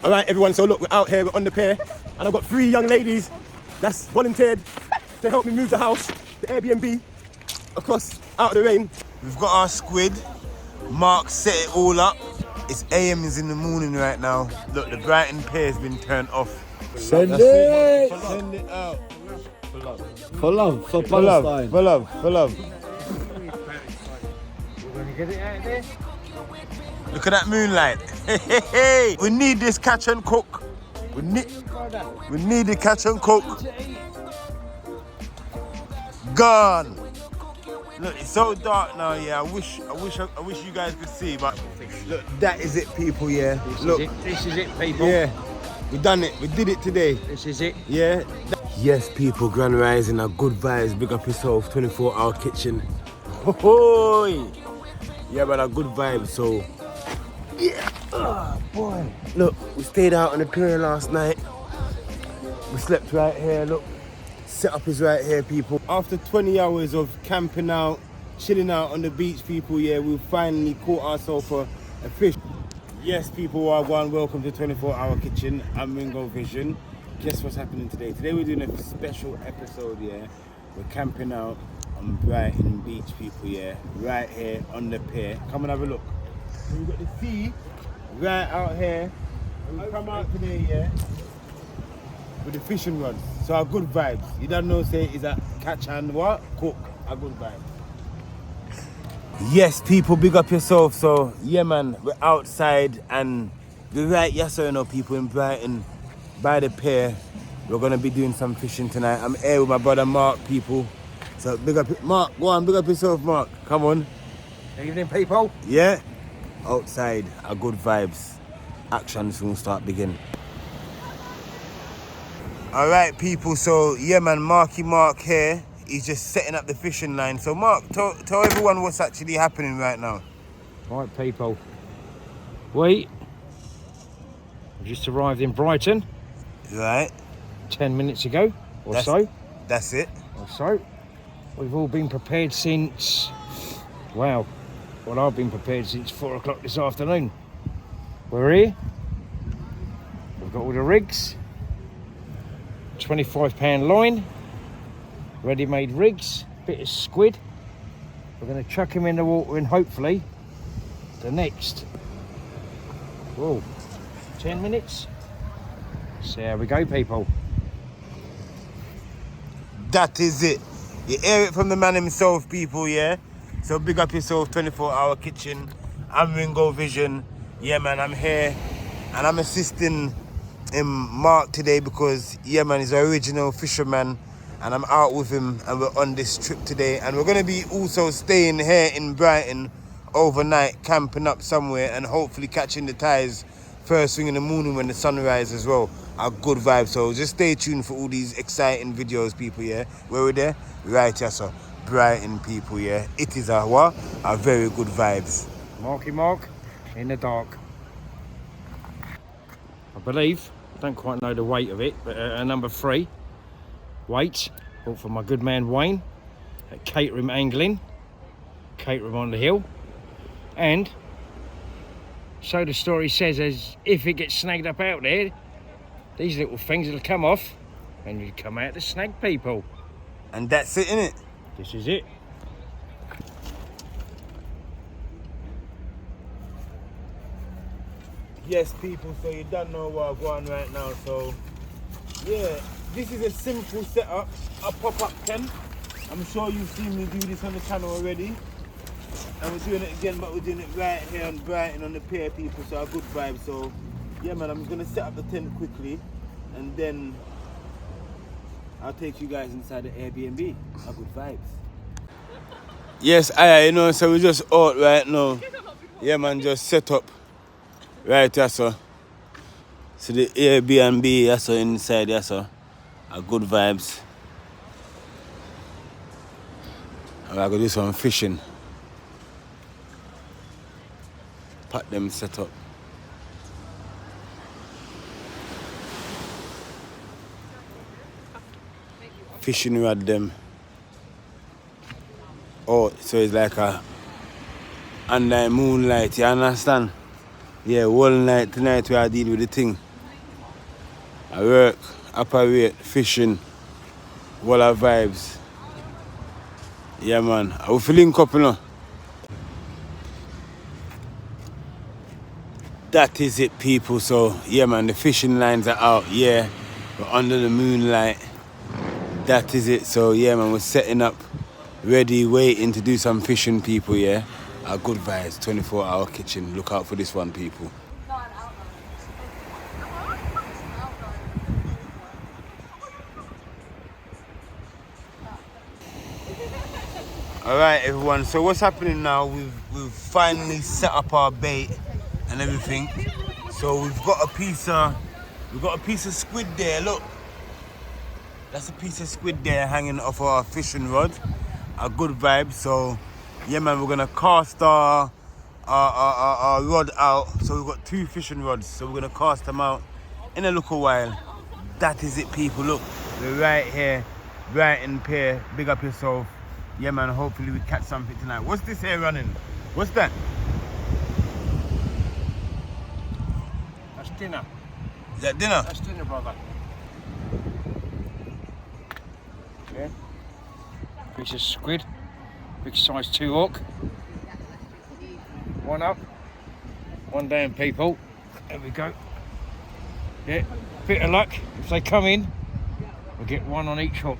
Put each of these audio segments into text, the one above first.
All right, everyone, so look, we're out here, we're on the pier, and I've got 3 young ladies that's volunteered to help me move the house, the Airbnb, across, out of the rain. We've got our squid. Mark set it all up. It's AMs in the morning right now. Look, the Brighton pier has been turned off. Send it! Send it out. For love, for Palestine. For love, for love. We're going to get it out of there. Look at that moonlight. We need this catch and cook. We need the catch and cook. Gone. Look, it's so dark now. Yeah, I wish you guys could see, but look, that is it, people. Yeah, look, This is it, people. yeah, we done it. We did it today. This is it. Yeah. Yes, people, Grand Rising, a good vibes. Big up yourself. 24-hour kitchen. Ho-hoy. Yeah, but a good vibe. So. Yeah, oh boy. Look, we stayed out on the pier last night. We slept right here, look. Setup is right here, people. After 20 hours of camping out, chilling out on the beach, people, yeah, we finally caught ourselves a fish. Yes, people, welcome to 24-hour kitchen. I'm Ringo Vision. Guess what's happening today? Today we're doing a special episode, yeah. We're camping out on Brighton Beach, people, yeah. Right here on the pier. Come and have a look. So we've got the sea right out here. And we come out today, yeah, with the fishing rods. So a good vibes. You don't know, say, is that catch and what? Cook. A good vibe. Yes, people, big up yourself. So, yeah, man, we're outside and we're right, yes or no, people, in Brighton by the pier. We're going to be doing some fishing tonight. I'm here with my brother Mark, people. So, big up, Mark, go on, big up yourself, Mark. Come on. Evening, people. Yeah. Outside, a good vibes. Action soon start begin. All right, people. So yeah, man, Marky Mark here. He's just setting up the fishing line. So Mark, tell everyone what's actually happening right now. Right, people. We just arrived in Brighton. Right. 10 minutes ago, or so. That's it. Or so. We've all been prepared since. Wow. Well, I've been prepared since 4 o'clock this afternoon. We're here. We've got all the rigs. £25 line. Ready-made rigs. Bit of squid. We're going to chuck him in the water and hopefully the next 10 minutes. So there we go, people. That is it. You hear it from the man himself, people, yeah? So big up yourself, 24-hour kitchen. I'm Ringo Vision. Yeah, man, I'm here. And I'm assisting Mark today because, yeah, man, he's an original fisherman. And I'm out with him and we're on this trip today. And we're going to be also staying here in Brighton overnight, camping up somewhere and hopefully catching the tides first thing in the morning when the sun rises as well. A good vibe. So just stay tuned for all these exciting videos, people, yeah? Where we're there? Right, yeah, so. Brighton, people, yeah. It is a very good vibes. Marky Mark in the dark. I believe, I don't quite know the weight of it, but number 3 weight, bought from my good man Wayne at Caterham Angling, Caterham on the Hill. And so the story says, as if it gets snagged up out there, these little things will come off and you come out to snag people. And that's it, innit? This is it. Yes, people, so you don't know what I'm going right now. So, yeah, this is a simple setup, a pop-up tent. I'm sure you've seen me do this on the channel already. And we're doing it again, but we're doing it right here on Brighton on the pier, people, so a good vibe. So, yeah, man, I'm just going to set up the tent quickly and then I'll take you guys inside the Airbnb. A good vibes. Yes, you know, so we just out right now. Yeah, man, just set up right here, so. So the Airbnb, yeah, so inside, yeah, so. A good vibes. I'm going to do some fishing. Pat them set up. Fishing rod them. Oh, so it's like a under moonlight, you understand? Yeah, whole night tonight we are dealing with the thing. I work, operate, fishing, walla vibes. Yeah, man. I will link up, you know. That is it, people. So, yeah, man, the fishing lines are out. Yeah, we're under the moonlight. That is it. So, yeah, man, we're setting up, ready, waiting to do some fishing, people, yeah. Our good vibes, 24-hour kitchen. Look out for this one, people. All right, everyone. So what's happening now? We've finally set up our bait and everything. So we've got a piece of squid there. Look, that's a piece of squid there hanging off our fishing rod. A good vibe. So yeah, man, we're gonna cast our rod out. So we've got 2 fishing rods. So we're gonna cast them out in a little while. That is it, people. Look, we're right here, Brighton Pier. Big up yourself. Yeah, man, hopefully we catch something tonight. What's this here running? What's that? That's dinner. Is that dinner? That's dinner, brother. Yeah. Piece of squid. Big size 2 hook. One up. One down, people. There we go. Yeah. Bit of luck. If they come in, we'll get 1 on each hook.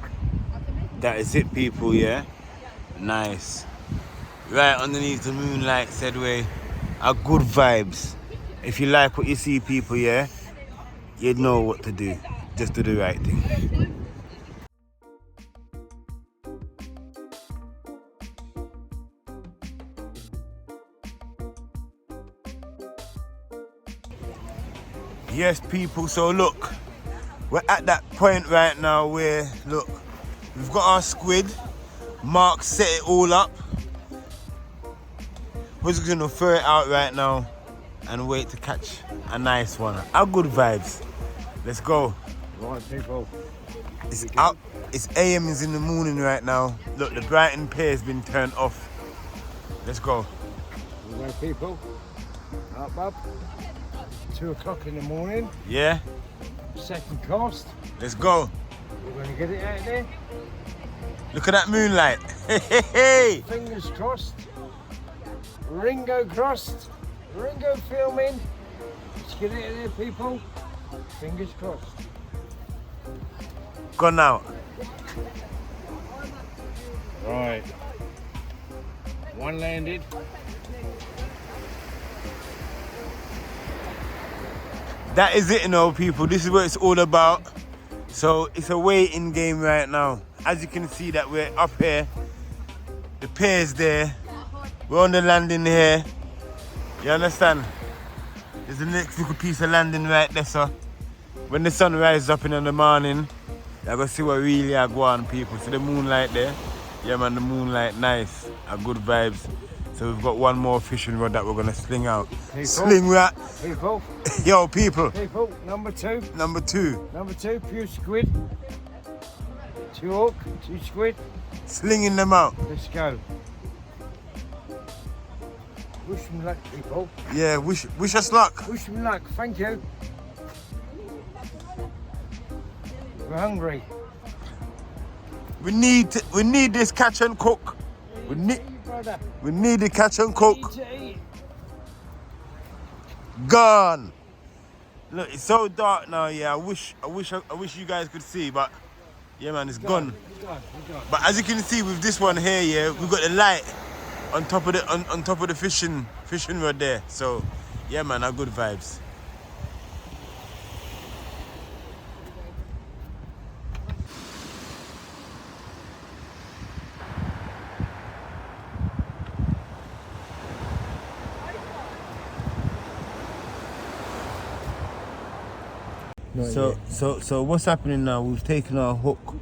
That is it, people, yeah? Nice. Right underneath the moonlight, said way. Are good vibes. If you like what you see, people, yeah, you'd know what to do. Just do the right thing. Yes, people, so look, we're at that point right now where, look, we've got our squid. Mark set it all up. We're just gonna throw it out right now and wait to catch a nice one. Our good vibes. Let's go. Right, people. It's out. It's AM is in the morning right now. Look, the Brighton Pier has been turned off. Let's go. Right, people. Up. 2 o'clock in the morning. Yeah. Second cast. Let's go. We're gonna get it out there. Look at that moonlight. Hey. Fingers crossed. Ringo crossed. Ringo filming. Let's get it out there, people. Fingers crossed. Gone now. Right. One landed. That is it, you know, people. This is what it's all about. So it's a waiting game right now. As you can see that we're up here. The pier's there. We're on the landing here. You understand? There's the next little piece of landing right there, so when the sun rises up in the morning, you're gonna see what really are going on, people. See the moonlight there? Yeah, man, the moonlight, nice. A good vibes. So we've got 1 more fishing rod that we're gonna sling out. People. Sling rat. People. Yo, people. People. Number 2. Number 2. Number 2, pure squid. 2 hook, 2 squid. Slinging them out. Let's go. Wish me luck, people. Yeah, wish us luck. Wish me luck, thank you. We're hungry. We need this catch and cook. We need the catch and cook. Need to eat. Gone. Look, it's so dark now. Yeah, I wish you guys could see, but yeah, man, it's gone. But as you can see with this one here, yeah, we've got the light on top of the fishing rod there. So yeah, man, our good vibes. So what's happening now? We've taken our hook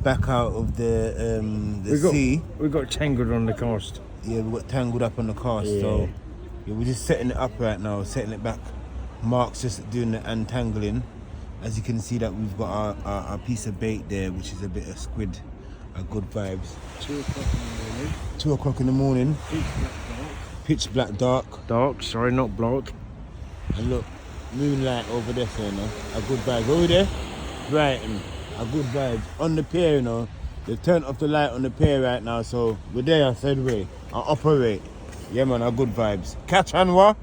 back out of the sea. We got tangled on the cast. Yeah, we got tangled up on the cast. Yeah. So yeah, we're just setting it up right now, setting it back. Mark's just doing the untangling. As you can see that we've got our piece of bait there, which is a bit of squid. A good vibes. 2 o'clock in the morning. 2 o'clock in the morning. Pitch black dark. Dark, sorry, not black. And look, moonlight over there, so, you know. A good vibe. Over there, Brighton. A good vibe. On the pier, you know. They turned off the light on the pier right now, so we're there, I said way. I operate. Yeah, man, a good vibes. Catch and what?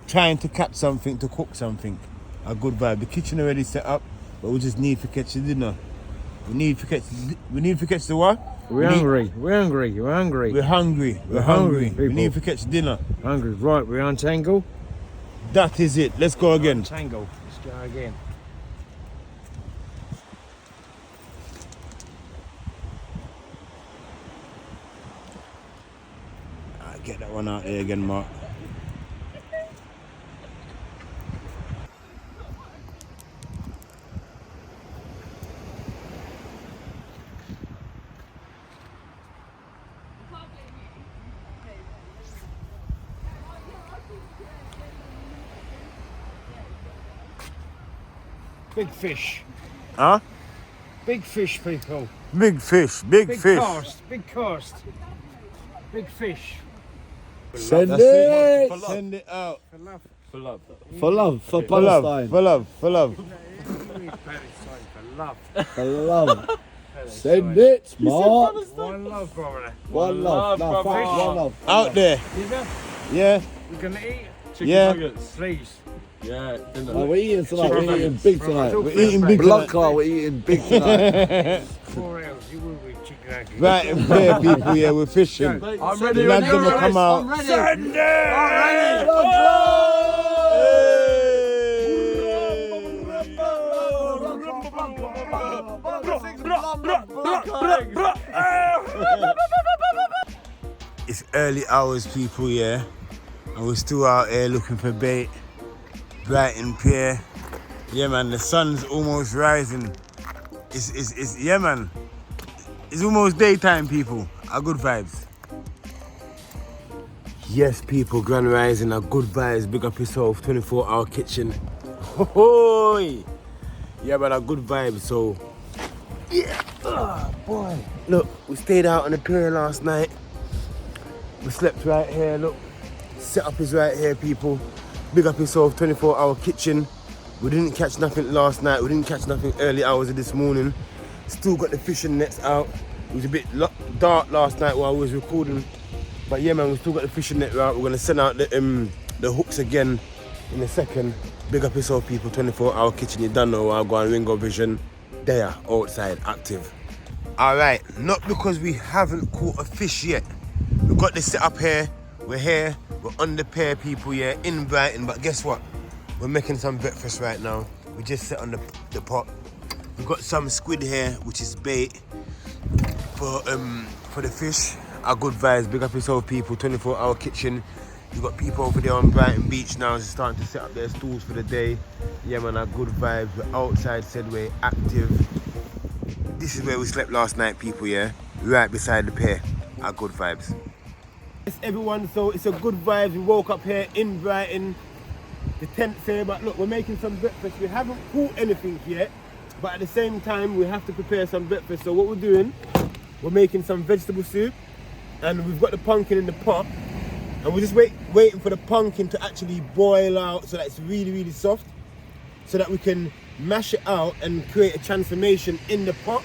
Trying to catch something, to cook something. A good vibe. The kitchen already set up, but we just need to catch the dinner. We need to catch the what? We're hungry. We're hungry. We're hungry. We're hungry. We're hungry, We people. need to catch dinner. Hungry. Right, we untangle. That is it. Let's go again. Untangle. Let's go again. Get that one out there again, Mark. Big fish. Huh? Big fish, people. Big fish. Big fish. Cast. Big cast. Big fish. Send That's it! it. Send it out. For love. For love, for For love. Palestine. For love. For love. For love. For love. Send it, Mark. One love, brother. One love. No, brother. fuck, one love. Out there. Yeah. We're gonna eat. Chicken Yeah. nuggets. Please. Yeah, no, we're eating tonight. We're eating big tonight. We're eating big Blood tonight. clot, we're eating big tonight. 4 hours. You will be chicken nuggets. Right and fair, people. Yeah, we're fishing. I'm The ready. lads gonna come out. It's early hours, people, yeah, and we're still out here looking for bait. Brighton Pier, yeah, man. The sun's almost rising. Yeah, man. It's almost daytime, people. A good vibes. Yes, people, grand rising, a good vibes. Big up yourself, 24-hour kitchen. Ho-hoy! Yeah, but a good vibe, so yeah. Oh, boy. Look, we stayed out on the pier last night. We slept right here, look. Setup is right here, people. Big up yourself, 24-hour kitchen. We didn't catch nothing last night. We didn't catch nothing early hours of this morning. Still got the fishing nets out. It was a bit dark last night while I was recording. But yeah, man, we still got the fishing net out. We're gonna send out the hooks again in a second. Big up yourself, people, 24-hour kitchen. You don't know where I go on Ringo Vision. There, outside, active. All right, not because we haven't caught a fish yet. We've got this set up here. We're here. We're on the pier, people, yeah, in Brighton. But guess what? We're making some breakfast right now. We just set on the pot. We've got some squid here, which is bait for the fish. Our good vibes. Big up yourself, people. 24-hour kitchen. You've got people over there on Brighton Beach now starting to set up their stools for the day. Yeah, man, our good vibes. We're outside, said we're active. This is where we slept last night, people, yeah? Right beside the pier. Our good vibes. Yes, everyone, so it's a good vibe. We woke up here in Brighton. The tent's here, but look, we're making some breakfast. We haven't caught anything yet, but at the same time, we have to prepare some breakfast. So what we're doing, we're making some vegetable soup, and we've got the pumpkin in the pot, and we're just waiting for the pumpkin to actually boil out so that it's really, really soft, so that we can mash it out and create a transformation in the pot.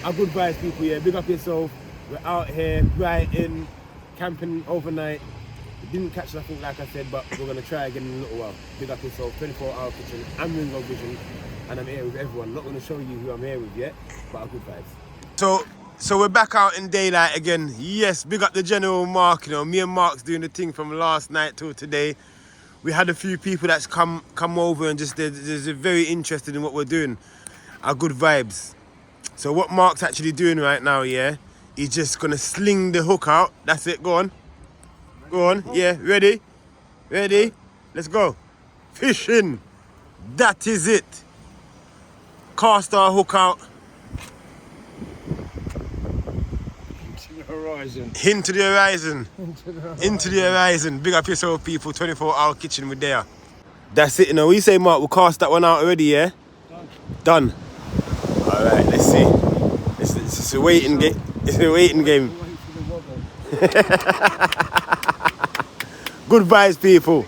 Our good vibes, people, yeah. Big up yourself. We're out here, Brighton, camping overnight. We didn't catch nothing, like I said, but we're gonna try again in a little while. Big up yourself, 24-hour kitchen. I'm Ringo Vision, and I'm here with everyone. I'm not gonna show you who I'm here with yet, but our good vibes. So we're back out in daylight again. Yes, big up the general Mark. You know, me and Mark's doing the thing from last night till today. We had a few people that's come over and they're very interested in what we're doing. Our good vibes. So what Mark's actually doing right now, yeah, he's just gonna sling the hook out. That's it. Go on. Go on. Yeah, ready? Ready? Let's go. Fishing. That is it. Cast our hook out. Horizon. Into the horizon. Into the horizon. Big up yourself, people. 24-hour kitchen, we're there. That's it, you know. What you say, Mark? We'll cast that one out already, yeah? Done. All right, let's see. It's a waiting game. It's a waiting game. Good vibes, people.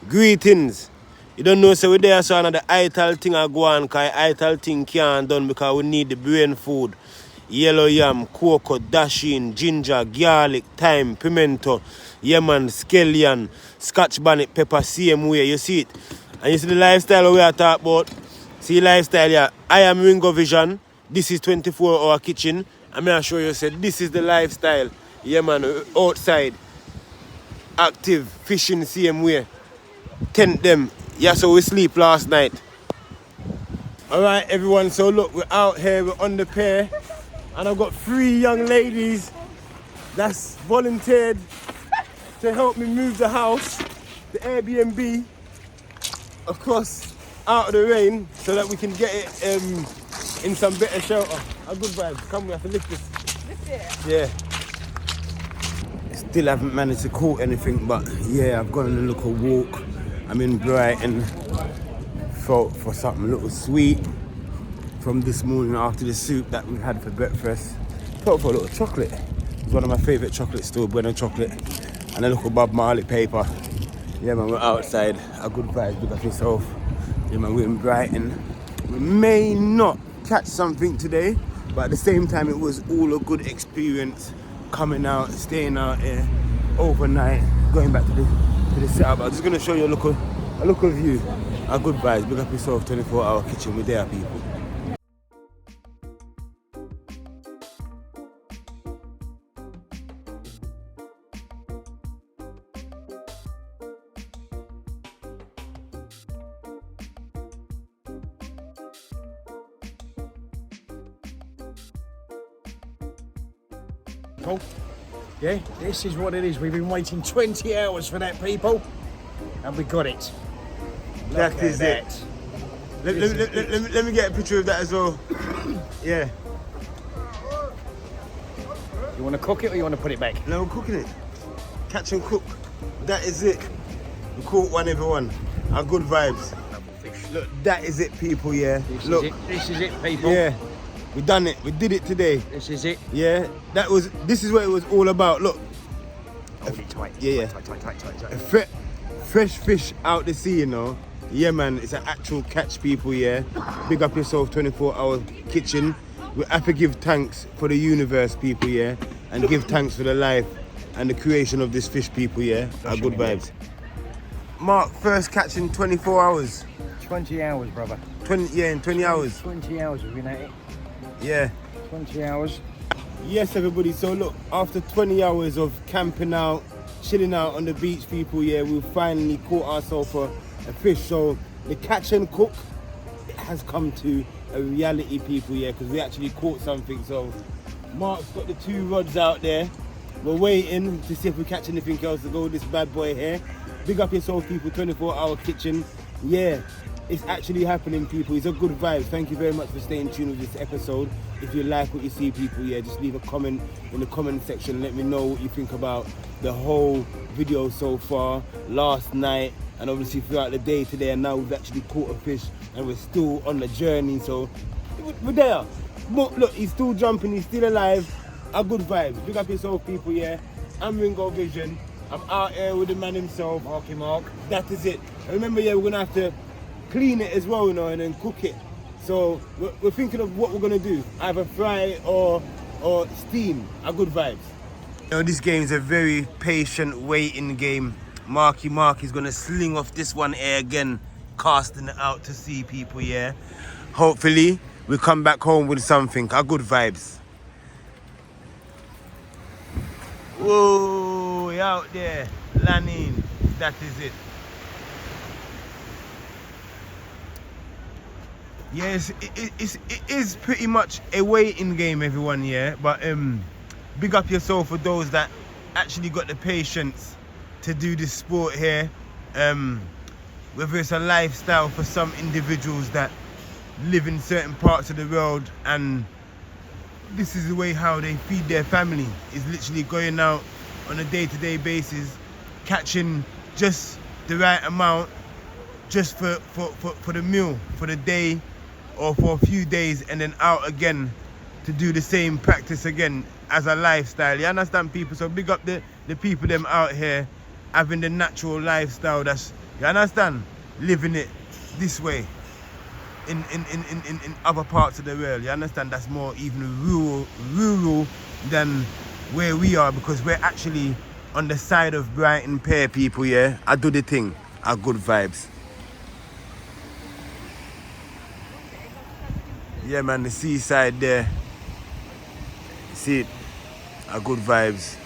Greetings. You don't know, so we're there, so another ital thing I go on, because ital thing can't done because we need the brain food. Yellow yam, cocoa, dashing, ginger, garlic, thyme, pimento, man, scallion, scotch bonnet, pepper, same way. You see it? And you see the lifestyle we are talking about? See lifestyle, yeah. I am Ringo Vision. This is 24-hour kitchen. I'm going to show you, said this is the lifestyle. Yeah, man, outside. Active, fishing same way. Tent them. Yeah, so we sleep last night. Alright, everyone, so look, we're out here, we're on the pier. And I've got 3 young ladies that's volunteered to help me move the house, the Airbnb, across out of the rain so that we can get it in some better shelter. A good vibe. Come, we have to lift this. Lift it? Yeah. Still haven't managed to caught anything, but yeah, I've gone on a little walk. I'm in Brighton. Felt for something a little sweet from this morning after the soup that we had for breakfast. Felt for a little chocolate. It's one of my favourite chocolates still, Bueno chocolate. And a little Bob Marley paper. Yeah man, we're outside. A good vibe, look at yourself. Yeah man, we're in Brighton. We may not catch something today, but at the same time it was all a good experience. Coming out, staying out here overnight, going back to the setup. I'm just gonna show you a local view. A good vibes, big up yourself, 24-hour kitchen, we're there people. Yeah, this is what it is. We've been waiting 20 hours for that, people, and we got it. That Look is at it. that. Let me get a picture of that as well. Yeah. You want to cook it or you want to put it back? No, we're cooking it. Catch and cook. That is it. We caught one, everyone. Our good vibes. Look, that is it, people, yeah. Look. This is it, people. Yeah. We done it. We did it today. This is it. Yeah. This is what it was all about. Look. Hold it tight. Yeah. Tight. Fresh fish out the sea, you know. Yeah, man. It's an actual catch, people, yeah. Big up yourself, 24-hour kitchen. We have to give thanks for the universe, people, yeah. And give thanks for the life and the creation of this fish, people, yeah. Our good vibes. Mark, first catch in 24 hours. 20 hours, brother. 20 hours. 20 hours we've been at it. Yeah. 20 hours. Yes, everybody. So look, after 20 hours of camping out, chilling out on the beach, people, yeah, we finally caught ourselves a fish. So the catch and cook has come to a reality, people, yeah, because we actually caught something. So Mark's got the 2 rods out there. We're waiting to see if we catch anything else to go with this bad boy here. Big up yourself, people, 24-hour kitchen. Yeah, it's actually happening, people. It's a good vibe. Thank you very much for staying tuned with this episode. If you like what you see, people, yeah, just leave a comment in the comment section and let me know what you think about the whole video so far, last night, and obviously throughout the day today. And now we've actually caught a fish and we're still on the journey, so we're there. Look, he's still jumping, he's still alive. A good vibes. Big up yourself, people, yeah. I'm Ringo Vision. I'm out here with the man himself, Marky Mark. That is it. And remember, yeah, we're gonna have to clean it as well, you know, and then cook it. So we're thinking of what we're gonna do, either fry or steam. A good vibes. You know, this game is a very patient waiting game. Marky Mark is gonna sling off this one here again, casting it out to sea, people, yeah. Hopefully we come back home with something. A good vibes. Whoa, you're out there, landing. That is it. Yes, it is pretty much a waiting game, everyone, yeah. But big up yourself for those that actually got the patience to do this sport here. Whether it's a lifestyle for some individuals that live in certain parts of the world, and this is the way how they feed their family, is literally going out on a day-to-day basis, catching just the right amount, just for the meal, for the day, or for a few days, and then out again to do the same practice again as a lifestyle. You understand, people? So big up the people them out here having the natural lifestyle that's, you understand? Living it this way in other parts of the world. You understand? That's more even rural than where we are, because we're actually on the side of Brighton Pier, people, yeah? I do the thing. I good vibes. Yeah, man, the seaside there. See it? A good vibes.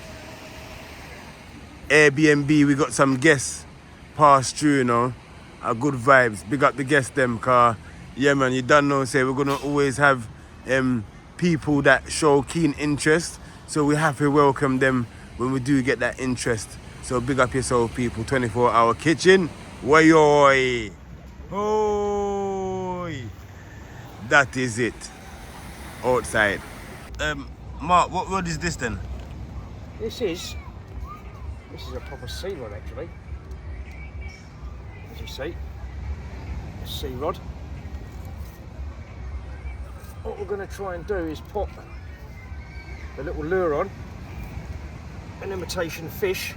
Airbnb, we got some guests pass through, you know. A good vibes. Big up the guests them, car. Yeah, man, you don't know, say we're gonna always have people that show keen interest. So we have to welcome them when we do get that interest. So big up yourself, people. 24-hour kitchen. Way-oy. Oi. That is it. Outside. Mark, what is this then? This is a proper sea rod, actually. As you see, a sea rod. What we're going to try and do is pop the little lure on, an imitation fish,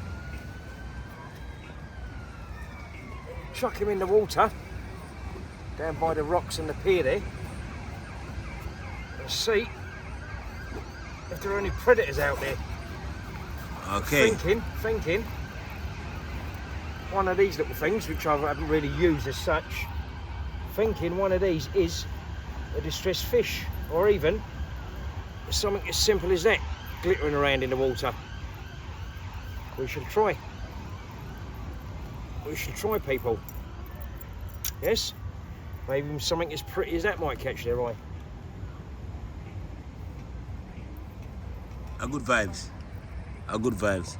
chuck him in the water down by the rocks and the pier there, and see if there are any predators out there. Okay. Thinking one of these little things, which I haven't really used as such, thinking one of these is a distressed fish, or even something as simple as that glittering around in the water. We should try. We should try, people. Yes? Maybe something as pretty as that might catch their eye. A good vibes. A good vibes.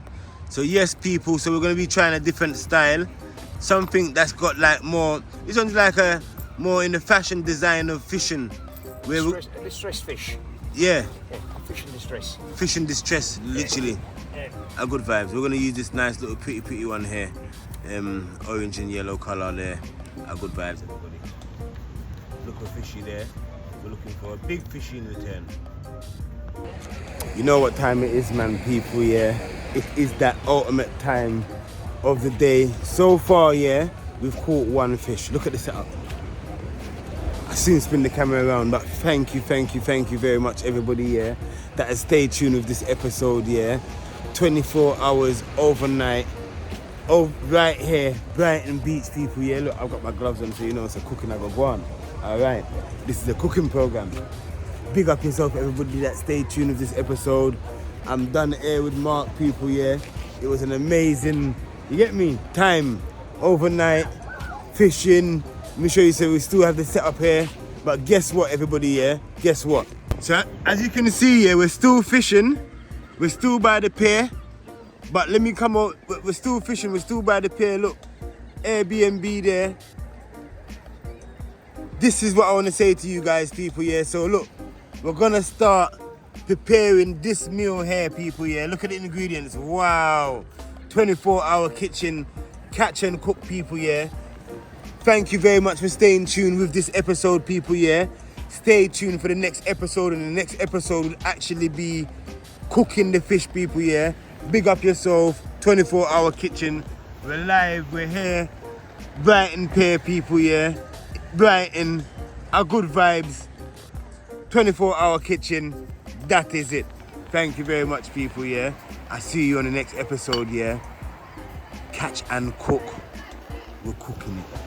So yes, people, so we're going to be trying a different style. Something that's got like more, this one's like a more in the fashion design of fishing. Where distressed fish. Yeah. Fish in distress. Fish in distress, literally. Yeah. A good vibes. We're going to use this nice little pretty one here. Orange and yellow colour there. A good vibes, everybody. Look at fishy there. We're looking for a big fishy in return. You know what time it is, man, people, yeah? It is that ultimate time of the day. So far, yeah, we've caught one fish. Look at the setup. I soon spin the camera around, but thank you very much, everybody, yeah, that has stayed tuned with this episode, yeah. 24 hours overnight. Oh, right here, Brighton Beach, people, yeah. Look, I've got my gloves on, so you know it's a cooking I got on. All right, this is a cooking program. Big up yourself, everybody that stayed tuned with this episode. I'm done here with Mark, people, yeah. It was an amazing, you get me, time, overnight, fishing. Let me show you, so we still have the setup here. But guess what, everybody, yeah? Guess what? So, as you can see, yeah, we're still fishing. We're still by the pier. But let me come out, we're still fishing, we're still by the pier. Look, Airbnb there. This is what I want to say to you guys, people, yeah. So look, we're gonna start preparing this meal here, people, yeah. Look at the ingredients, wow. 24-hour kitchen, catch and cook, people, yeah. Thank you very much for staying tuned with this episode, people, yeah. Stay tuned for the next episode, and the next episode will actually be cooking the fish, people, yeah. Big up yourself, 24-hour kitchen. We're live, we're here. Brighton Pier, people, yeah. Brighton, a good vibes. 24-hour kitchen, that is it. Thank you very much, people, yeah. I see you on the next episode, yeah. Catch and cook. We're cooking it.